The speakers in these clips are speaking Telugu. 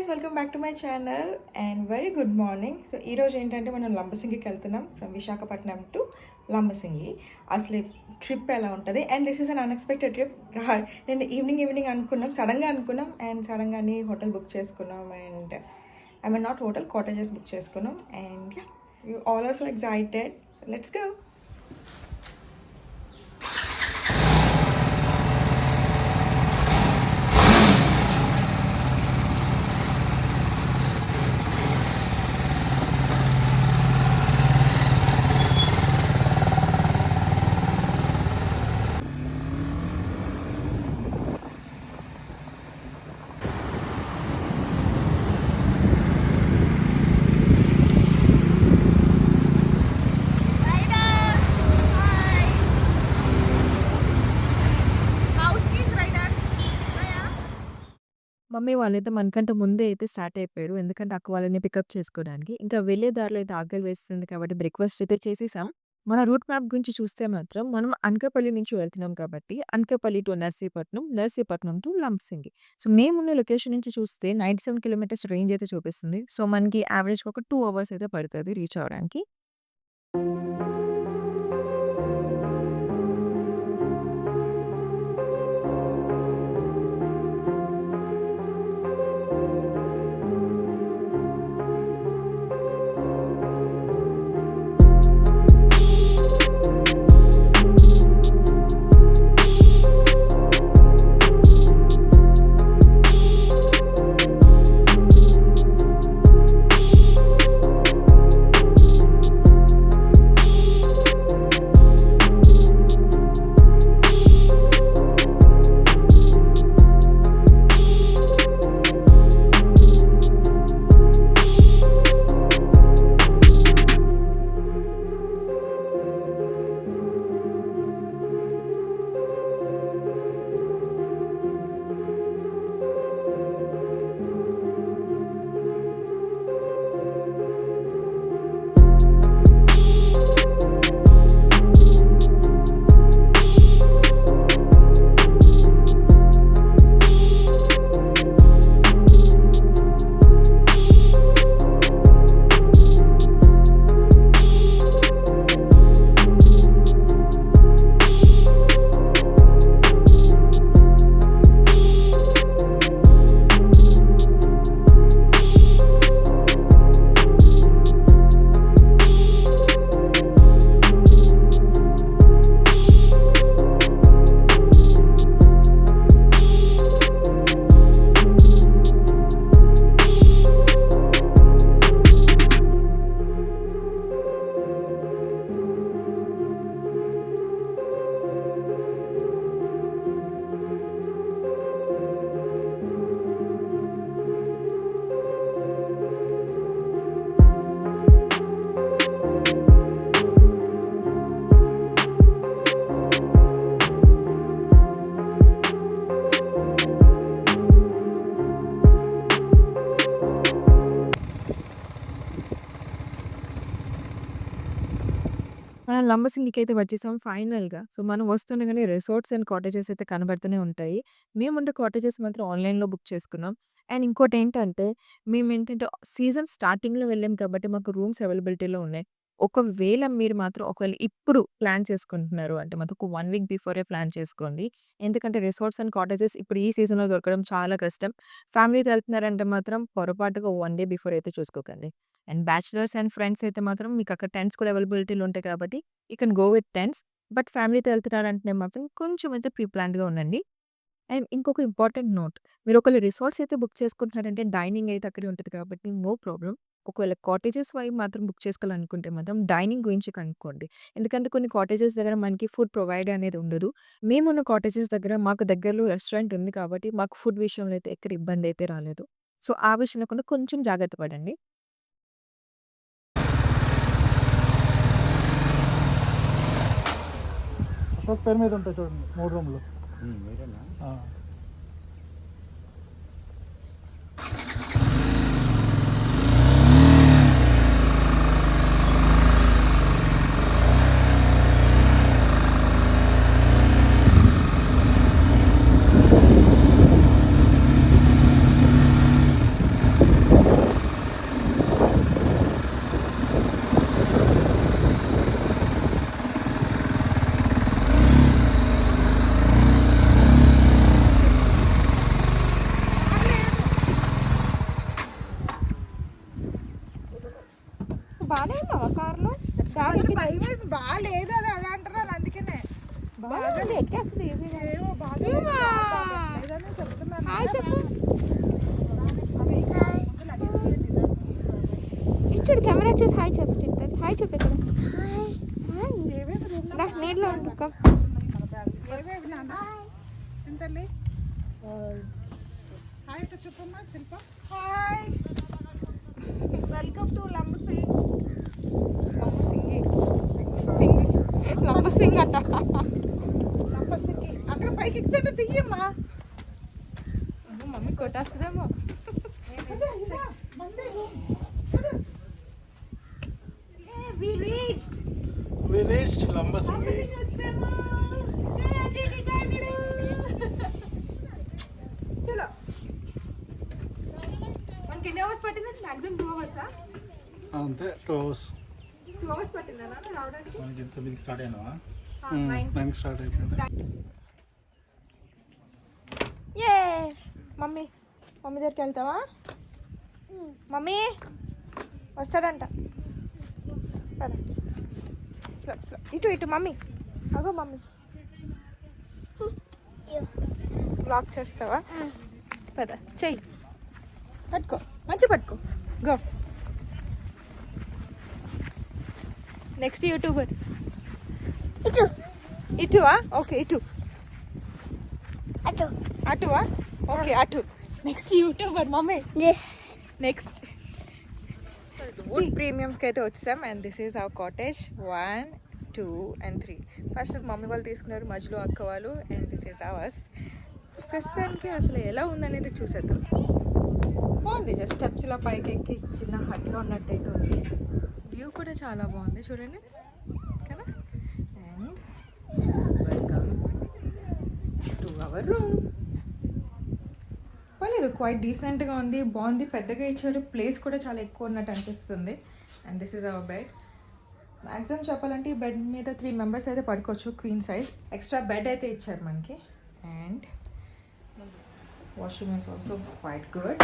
Guys, welcome back to my channel and very good morning. So ఈరోజు ఏంటంటే మనం లంబసింగికి వెళ్తున్నాం ఫ్రమ్ విశాఖపట్నం టు లంబసింగి. అసలు ట్రిప్ ఎలా ఉంటుంది and this is an unexpected trip. నేను ఈవినింగ్ అనుకున్నాం, సడన్గా అనుకున్నాం అండ్ సడన్గానే హోటల్ బుక్ చేసుకున్నాం and I mean not hotel, cottages book చేసుకున్నాం and you all are so excited. So let's go. Mummy వాళ్ళైతే మనకంటే ముందే అయితే స్టార్ట్ అయిపోయారు. ఎందుకంటే అక్క వాళ్ళని పికప్ చేసుకోవడానికి. ఇంకా వెళ్ళే దారిలో అయితే ఆకలి వేస్తుంది కాబట్టి బ్రేక్‌ఫాస్ట్ అయితే చేసేసాం. మన రూట్ మ్యాప్ గురించి చూస్తే మాత్రం మనం అనకాపల్లి నుంచి వెళ్తున్నాం కాబట్టి Anakapalli to Narsipatnam, Narsipatnam to Lambasingi. So మేమున్న లొకేషన్ నుంచి చూస్తే 97 కిలోమీటర్స్ రేంజ్ అయితే చూపిస్తుంది. సో మనకి యావరేజ్‌గా ఒక 2 అవర్స్ అయితే పడతది రీచ్ అవ్వడానికి. మనం లంబసింగికైతే వచ్చేసాం ఫైనల్‌గా. సో, మనం వస్తుండగానే రిసార్ట్స్ అండ్ కాటేజెస్ అయితే కనబడుతూనే ఉంటాయి. మేముండే కాటేజెస్ మాత్రం ఆన్‌లైన్‌లో బుక్ చేసుకున్నాం. అండ్ ఇంకోటేంటంటే, మేమేంటంటే సీజన్ స్టార్టింగ్‌లో వెళ్ళాం కాబట్టి మాకు రూమ్స్ అవైలబిలిటీలో ఉన్నాయి. ఒకవేళ మీరు మాత్రం ఇప్పుడు ప్లాన్ చేసుకుంటున్నారు అంటే మాకు ఒక 1 వీక్ బిఫోరే ప్లాన్ చేసుకోండి. ఎందుకంటే రిసార్ట్స్ అండ్ కాటేజెస్ ఇప్పుడు ఈ సీజన్‌లో దొరకడం చాలా కష్టం. ఫ్యామిలీతో వెళ్తున్నారంటే మాత్రం పొరపాటుగా 1 డే బిఫోర్ అయితే చూసుకోకండి. అండ్ బ్యాచిలర్స్ అండ్ ఫ్రెండ్స్ అయితే మాత్రం మీకక్కడ టెంట్స్ కూడా అవైలబిలిటీలో ఉంటాయి కాబట్టి you can go with tents. But ఫ్యామిలీతో వెళ్తున్నారంటే మాత్రం కొంచెం అయితే ప్రీ ప్లాన్డ్‌గా ఉండండి. అండ్ ఇంకొక ఇంపార్టెంట్ నోట్, మీరు ఒకవేళ రిసార్ట్స్ అయితే బుక్ చేసుకుంటున్నారంటే డైనింగ్ అయితే అక్కడే ఉంటది కాబట్టి నో ప్రాబ్లమ్. ఒకవేళ కాటేజెస్ మాత్రం బుక్ చేసుకోవాలనుకుంటే మాత్రం డైనింగ్ గురించి కనుక్కోండి. ఎందుకంటే కొన్ని కాటేజెస్ దగ్గర మనకి ఫుడ్ ప్రొవైడ్ అనేది ఉండదు. మేమున్న కాటేజెస్ దగ్గర మాకు దగ్గరలో రెస్టారెంట్ ఉంది కాబట్టి మాకు ఫుడ్ విషయంలో అయితే ఎక్కడ ఇబ్బంది అయితే రాలేదు. సో, ఆ విషయంలో కూడా కొంచెం జాగ్రత్త పడండి. అశోక్ పేరు మీద ఉంటాయి చూడండి 3 రూములు. మీరేనా? ఆ. ఇక్కడ కెమెరా చూసి హాయ్ చెప్పు చిట్టది. హాయ్ చెప్పు ఇక్కడ. నీళ్ళు వండుకో. హాయ్ చెప్పమ్మా Shilpa. Hi, welcome to Lambasingi. Lambasingi అంట. లంబసింగి అక్కడ పైకి ఎక్కుతుంటే తీయమ్మా. మమ్మీ కొట్టేస్తుందేమో. We reached Lambasingi. చలో మనకి ఎన్ని అవర్స్ పట్టిందంటే మ్యాక్సిమం 2 అవర్సా? అంతే 2 hours. 2 అవర్స్ పట్టిందా రావడానికి? మనకి ఎంత మీకు స్టార్ట్ అయినా 9 స్టార్ట్ అయిపోయింది. ఏ మమ్మీ దగ్గరికి వెళ్తావా? మమ్మీ వస్తాడంట. పద. స్లో ఇటు మమ్మీ. అగో మమ్మీ బ్లాక్ చేస్తావా? పద చెయ్యి పట్టుకో, మంచి పట్టుకో. గో. నెక్స్ట్ యూట్యూబర్ ఇటువా? ఓకే ఇటు. అటువా? ఓకే అటు. Next YouTuber mummy. Next wood ప్రీమియమ్స్కి అయితే వచ్చాం. And this is our cottage 1, 2 and 3. First mummy వాళ్ళు తీసుకున్నారు, మధ్యలో అక్క వాళ్ళు, and this is ours. So ప్రస్తుతానికి అసలు ఎలా ఉందనేది చూసేద్దాం. బాగుంది, జస్ట్ స్టెప్స్ ఇలా పైకి ఎక్కి చిన్న హట్లో ఉన్నట్టయితే ఉంది. వ్యూ కూడా చాలా బాగుంది చూడండి కదా. And welcome to our room. పర్లేదు, క్వైట్ డీసెంట్గా ఉంది, బాగుంది, పెద్దగా ఇచ్చాడు. ప్లేస్ కూడా చాలా ఎక్కువ ఉన్నట్టు అనిపిస్తుంది. And this is hour bed. Maximum చెప్పాలంటే ఈ బెడ్ మీద 3 members అయితే పడుకోవచ్చు, క్వీన్ సైజ్. ఎక్స్ట్రా బెడ్ అయితే ఇచ్చారు మనకి. And washroom is also quite good.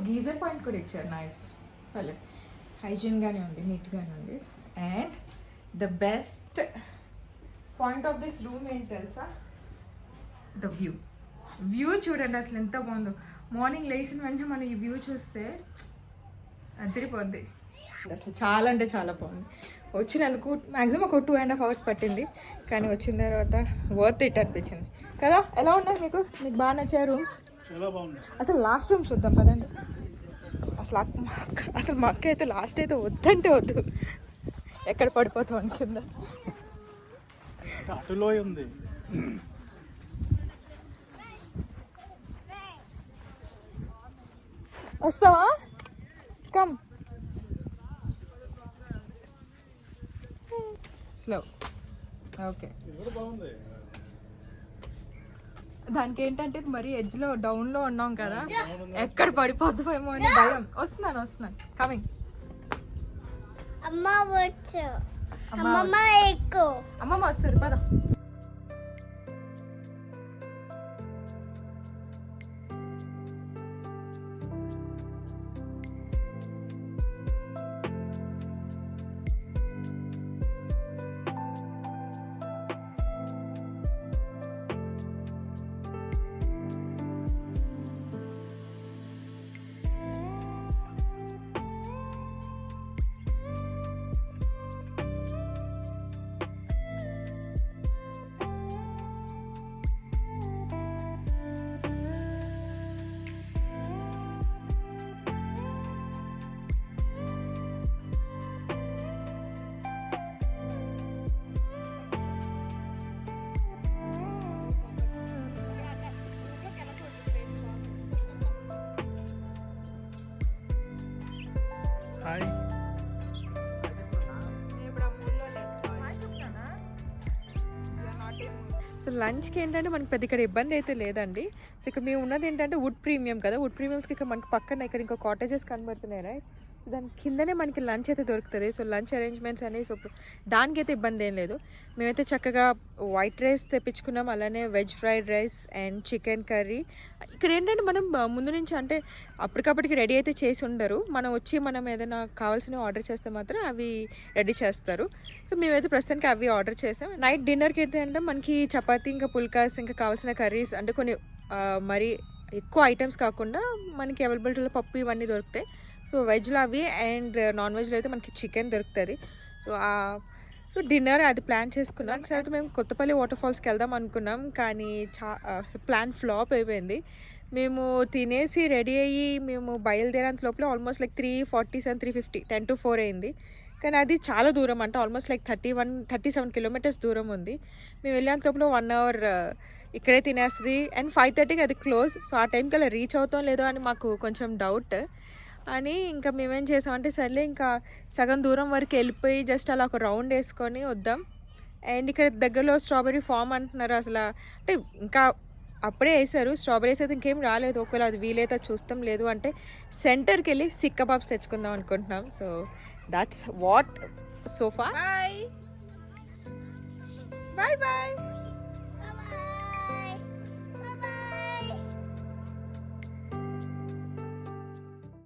Geyser point కూడా ఇచ్చారు, నైస్. పర్లేదు, హైజీన్గానే ఉంది, నీట్గానే ఉంది. And the best point of this room ఏంటి తెలుసా? ద వ్యూ చూడండి అసలు ఎంత బాగుందో. మార్నింగ్ లేచిన వెంటనే మనం ఈ వ్యూ చూస్తే అదిరిపోద్ది అసలు. చాలా అంటే చాలా బాగుంది. వచ్చినందుకు మ్యాక్సిమం ఒక 2.5 hours పట్టింది, కానీ వచ్చిన తర్వాత వర్త్ ఇట్ అనిపించింది కదా. ఎలా ఉన్నాయి మీకు బాగా నచ్చాయి రూమ్స్? చాలా బాగుంది. అసలు లాస్ట్ రూమ్ చూద్దాం పదండి. అసలు మా అక్క అయితే లాస్ట్ అయితే వద్దంటే వద్దు, ఎక్కడ పడిపోతాం అని కింద. అటులో ఉంది. వస్తావా? కమ్. స్లో. ఓకే. బాగుంది. దానికి ఏంటంటే మరి ఎడ్జ్లో డౌన్లో ఉన్నాం కదా, ఎక్కడ పడిపోతామేమో అని భయం. వస్తున్నాను కమింగ్. అమ్మమ్మ వస్తుంది పద. హాయ్. సో లంచ్కి ఏంటంటే మనకి పెద్ద ఇక్కడ ఇబ్బంది అయితే లేదండి. సో ఇక్కడ మేము ఉన్నది ఏంటంటే వుడ్ ప్రీమియం కదా, వుడ్ ప్రీమియమ్స్కి ఇక్కడ మనకి పక్కన ఇక్కడ ఇంకో కాటేజెస్ కనబడుతున్నాయి రైట్. దాని కిందనే మనకి లంచ్ అయితే దొరుకుతుంది. సో లంచ్ అరేంజ్మెంట్స్ అనేవి సో దానికైతే ఇబ్బంది ఏం లేదు. మేమైతే చక్కగా వైట్ రైస్ తెప్పించుకున్నాం, అలానే veg fried rice and chicken curry. ఇక్కడ ఏంటంటే మనం ముందు నుంచి అంటే అప్పటికప్పటికి రెడీ అయితే చేసి ఉండరు, మనం వచ్చి మనం ఏదైనా కావాల్సినవి ఆర్డర్ చేస్తే మాత్రం అవి రెడీ చేస్తారు. సో మేమైతే ప్రస్తుతానికి అవి ఆర్డర్ చేసాం. నైట్ డిన్నర్కి అయితే అంటే మనకి చపాతీ ఇంకా పుల్కాస్ ఇంకా కావాల్సిన కర్రీస్ అంటే కొన్ని మరి ఎక్కువ ఐటమ్స్ కాకుండా మనకి అవైలబిలిటీలో పప్పు ఇవన్నీ దొరుకుతాయి. సో వెజ్లో అవి అండ్ నాన్ వెజ్లో అయితే మనకి చికెన్ దొరుకుతుంది. సో డిన్నర్ అది ప్లాన్ చేసుకున్నాం. తర్వాత మేము కొత్తపల్లి వాటర్ ఫాల్స్కి వెళ్దాం అనుకున్నాం, కానీ ప్లాన్ ఫ్లాప్ అయిపోయింది. మేము తినేసి రెడీ అయ్యి మేము బయలుదేరేంత లోపల ఆల్మోస్ట్ లైక్ 3:47, 3:50, 10 to 4 అయింది. కానీ అది చాలా దూరం అంట, ఆల్మోస్ట్ లైక్ 37 కిలోమీటర్స్ దూరం ఉంది. మేము వెళ్ళేంత లోపల 1 hour ఇక్కడే తినేస్తుంది అండ్ 5:30కి అది క్లోజ్. సో ఆ టైంకి అలా రీచ్ అవుతాం లేదో అని మాకు కొంచెం డౌట్ అని ఇంకా మేమేం చేసామంటే సర్లే ఇంకా సగం దూరం వరకు వెళ్ళిపోయి జస్ట్ అలా ఒక రౌండ్ వేసుకొని వద్దాం. అండ్ ఇక్కడ దగ్గరలో స్ట్రాబెర్రీ ఫామ్ అంటున్నారు. అసలు అంటే ఇంకా అప్పుడే వేసారు, స్ట్రాబెరీస్ అయితే ఇంకేం రాలేదు. ఒకవేళ అది వీలైతే చూస్తాం, లేదు అంటే సెంటర్కి వెళ్ళి సిక్ కబాబ్స్ తెచ్చుకుందాం అనుకుంటున్నాం. So that's what so far. Bye bye bye.